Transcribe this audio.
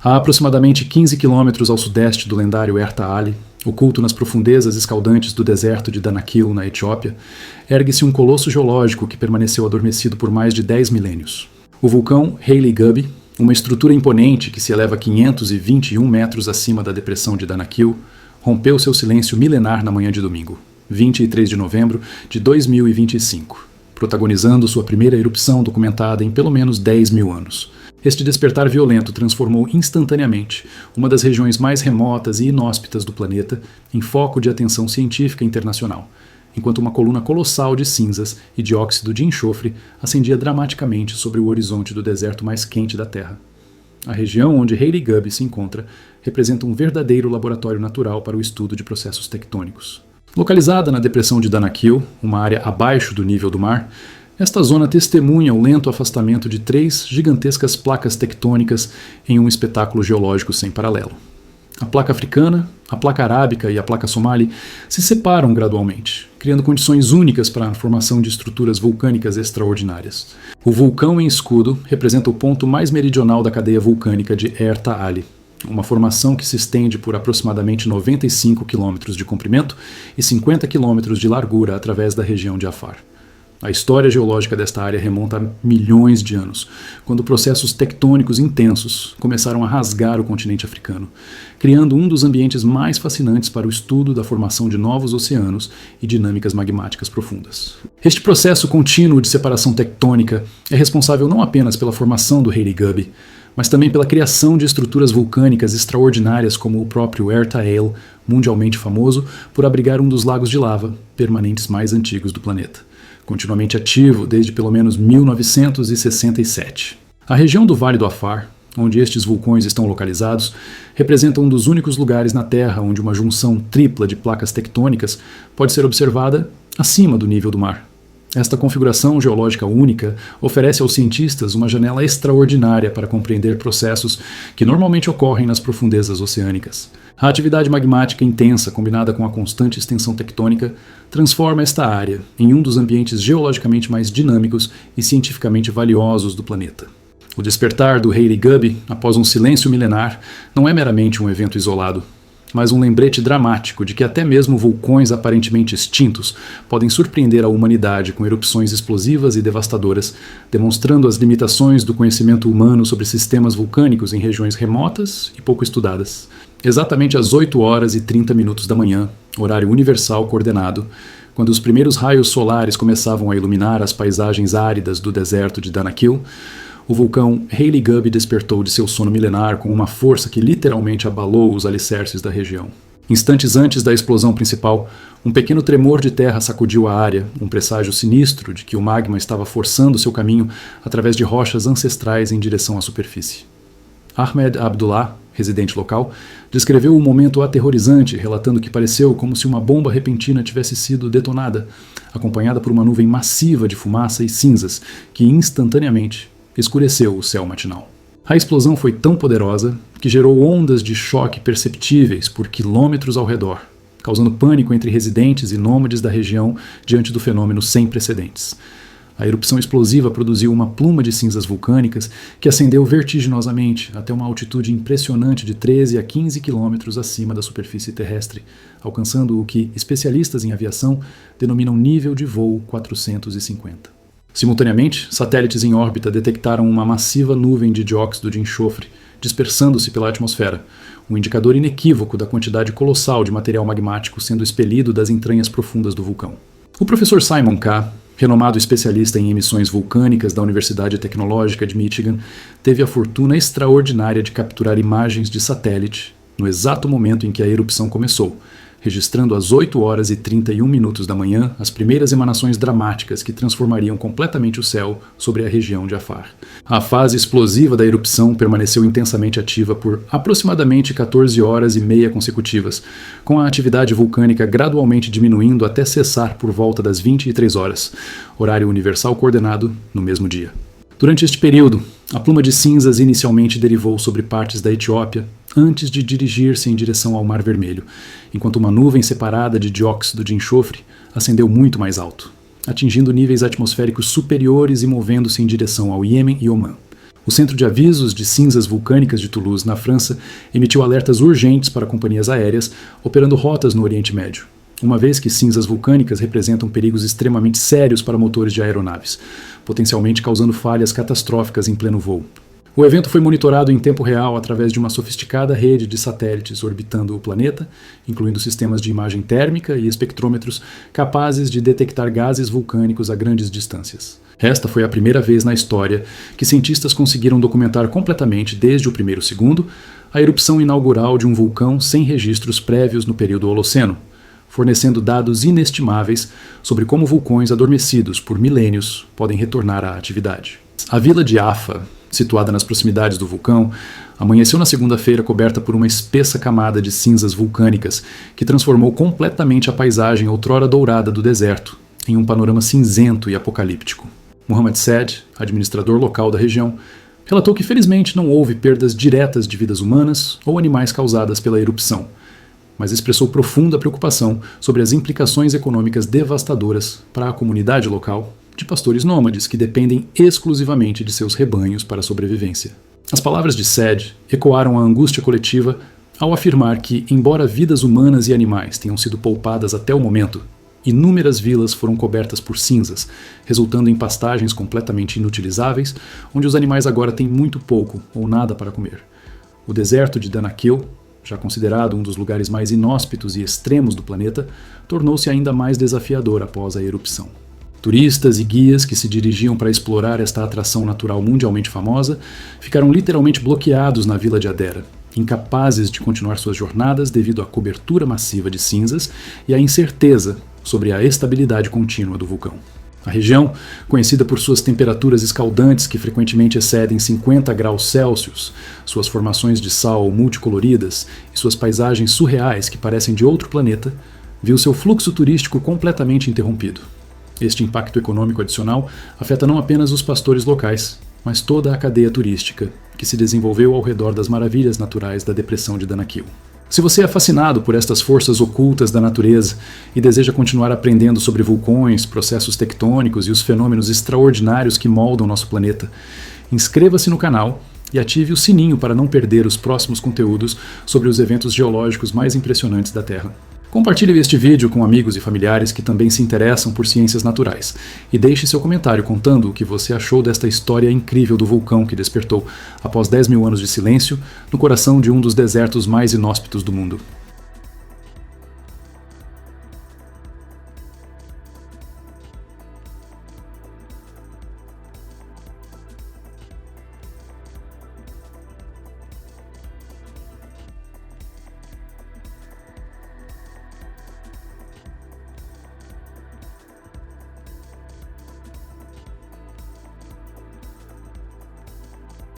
A aproximadamente 15 quilômetros ao sudeste do lendário Erta Ali, oculto nas profundezas escaldantes do deserto de Danakil, na Etiópia, ergue-se um colosso geológico que permaneceu adormecido por mais de 10 milênios. O vulcão Haile Gubby, uma estrutura imponente que se eleva 521 metros acima da depressão de Danakil, rompeu seu silêncio milenar na manhã de domingo, 23 de novembro de 2025, protagonizando sua primeira erupção documentada em pelo menos 10 mil anos. Este despertar violento transformou instantaneamente uma das regiões mais remotas e inóspitas do planeta em foco de atenção científica internacional, enquanto uma coluna colossal de cinzas e dióxido de enxofre ascendia dramaticamente sobre o horizonte do deserto mais quente da Terra. A região onde Haile Gubby se encontra representa um verdadeiro laboratório natural para o estudo de processos tectônicos. Localizada na depressão de Danakil, uma área abaixo do nível do mar, esta zona testemunha o lento afastamento de 3 gigantescas placas tectônicas em um espetáculo geológico sem paralelo. A placa africana, a placa arábica e a placa somali se separam gradualmente, criando condições únicas para a formação de estruturas vulcânicas extraordinárias. O vulcão em escudo representa o ponto mais meridional da cadeia vulcânica de Erta Ali, uma formação que se estende por aproximadamente 95 quilômetros de comprimento e 50 quilômetros de largura através da região de Afar. A história geológica desta área remonta a milhões de anos, quando processos tectônicos intensos começaram a rasgar o continente africano, criando um dos ambientes mais fascinantes para o estudo da formação de novos oceanos e dinâmicas magmáticas profundas. Este processo contínuo de separação tectônica é responsável não apenas pela formação do Haile Gubby, mas também pela criação de estruturas vulcânicas extraordinárias como o próprio Erta Ale, mundialmente famoso por abrigar um dos lagos de lava permanentes mais antigos do planeta, continuamente ativo desde pelo menos 1967. A região do Vale do Afar, onde estes vulcões estão localizados, representa um dos únicos lugares na Terra onde uma junção tripla de placas tectônicas pode ser observada acima do nível do mar. Esta configuração geológica única oferece aos cientistas uma janela extraordinária para compreender processos que normalmente ocorrem nas profundezas oceânicas. A atividade magmática intensa, combinada com a constante extensão tectônica, transforma esta área em um dos ambientes geologicamente mais dinâmicos e cientificamente valiosos do planeta. O despertar do Haile Gubby, após um silêncio milenar, não é meramente um evento isolado, mas um lembrete dramático de que até mesmo vulcões aparentemente extintos podem surpreender a humanidade com erupções explosivas e devastadoras, demonstrando as limitações do conhecimento humano sobre sistemas vulcânicos em regiões remotas e pouco estudadas. Exatamente às 8 horas e 30 minutos da manhã, horário universal coordenado, quando os primeiros raios solares começavam a iluminar as paisagens áridas do deserto de Danakil, o vulcão Haile Gubby despertou de seu sono milenar com uma força que literalmente abalou os alicerces da região. Instantes antes da explosão principal, um pequeno tremor de terra sacudiu a área, um presságio sinistro de que o magma estava forçando seu caminho através de rochas ancestrais em direção à superfície. Ahmed Abdullah, residente local, descreveu o momento aterrorizante, relatando que pareceu como se uma bomba repentina tivesse sido detonada, acompanhada por uma nuvem massiva de fumaça e cinzas que instantaneamente escureceu o céu matinal. A explosão foi tão poderosa que gerou ondas de choque perceptíveis por quilômetros ao redor, causando pânico entre residentes e nômades da região diante do fenômeno sem precedentes. A erupção explosiva produziu uma pluma de cinzas vulcânicas que ascendeu vertiginosamente até uma altitude impressionante de 13 a 15 quilômetros acima da superfície terrestre, alcançando o que especialistas em aviação denominam nível de voo 450. Simultaneamente, satélites em órbita detectaram uma massiva nuvem de dióxido de enxofre, dispersando-se pela atmosfera, um indicador inequívoco da quantidade colossal de material magmático sendo expelido das entranhas profundas do vulcão. O professor Simon K., renomado especialista em emissões vulcânicas da Universidade Tecnológica de Michigan, teve a fortuna extraordinária de capturar imagens de satélite no exato momento em que a erupção começou, registrando às 8 horas e 31 minutos da manhã as primeiras emanações dramáticas que transformariam completamente o céu sobre a região de Afar. A fase explosiva da erupção permaneceu intensamente ativa por aproximadamente 14 horas e meia consecutivas, com a atividade vulcânica gradualmente diminuindo até cessar por volta das 23 horas, horário universal coordenado no mesmo dia. Durante este período, a pluma de cinzas inicialmente derivou sobre partes da Etiópia, antes de dirigir-se em direção ao Mar Vermelho, enquanto uma nuvem separada de dióxido de enxofre ascendeu muito mais alto, atingindo níveis atmosféricos superiores e movendo-se em direção ao Iêmen e Omã. O Centro de Avisos de Cinzas Vulcânicas de Toulouse, na França, emitiu alertas urgentes para companhias aéreas operando rotas no Oriente Médio, uma vez que cinzas vulcânicas representam perigos extremamente sérios para motores de aeronaves, potencialmente causando falhas catastróficas em pleno voo. O evento foi monitorado em tempo real através de uma sofisticada rede de satélites orbitando o planeta, incluindo sistemas de imagem térmica e espectrômetros capazes de detectar gases vulcânicos a grandes distâncias. Esta foi a primeira vez na história que cientistas conseguiram documentar completamente, desde o primeiro segundo, a erupção inaugural de um vulcão sem registros prévios no período Holoceno, fornecendo dados inestimáveis sobre como vulcões adormecidos por milênios podem retornar à atividade. A vila de Afa, situada nas proximidades do vulcão, amanheceu na segunda-feira coberta por uma espessa camada de cinzas vulcânicas que transformou completamente a paisagem outrora dourada do deserto em um panorama cinzento e apocalíptico. Mohamed Said, administrador local da região, relatou que felizmente não houve perdas diretas de vidas humanas ou animais causadas pela erupção, mas expressou profunda preocupação sobre as implicações econômicas devastadoras para a comunidade local de pastores nômades que dependem exclusivamente de seus rebanhos para a sobrevivência. As palavras de Said ecoaram a angústia coletiva ao afirmar que, embora vidas humanas e animais tenham sido poupadas até o momento, inúmeras vilas foram cobertas por cinzas, resultando em pastagens completamente inutilizáveis, onde os animais agora têm muito pouco ou nada para comer. O deserto de Danakil, já considerado um dos lugares mais inóspitos e extremos do planeta, tornou-se ainda mais desafiador após a erupção. Turistas e guias que se dirigiam para explorar esta atração natural mundialmente famosa ficaram literalmente bloqueados na vila de Adera, incapazes de continuar suas jornadas devido à cobertura massiva de cinzas e à incerteza sobre a estabilidade contínua do vulcão. A região, conhecida por suas temperaturas escaldantes que frequentemente excedem 50 graus Celsius, suas formações de sal multicoloridas e suas paisagens surreais que parecem de outro planeta, viu seu fluxo turístico completamente interrompido. Este impacto econômico adicional afeta não apenas os pastores locais, mas toda a cadeia turística que se desenvolveu ao redor das maravilhas naturais da depressão de Danakil. Se você é fascinado por estas forças ocultas da natureza e deseja continuar aprendendo sobre vulcões, processos tectônicos e os fenômenos extraordinários que moldam nosso planeta, inscreva-se no canal e ative o sininho para não perder os próximos conteúdos sobre os eventos geológicos mais impressionantes da Terra. Compartilhe este vídeo com amigos e familiares que também se interessam por ciências naturais e deixe seu comentário contando o que você achou desta história incrível do vulcão que despertou, após 10.000 anos de silêncio, no coração de um dos desertos mais inóspitos do mundo.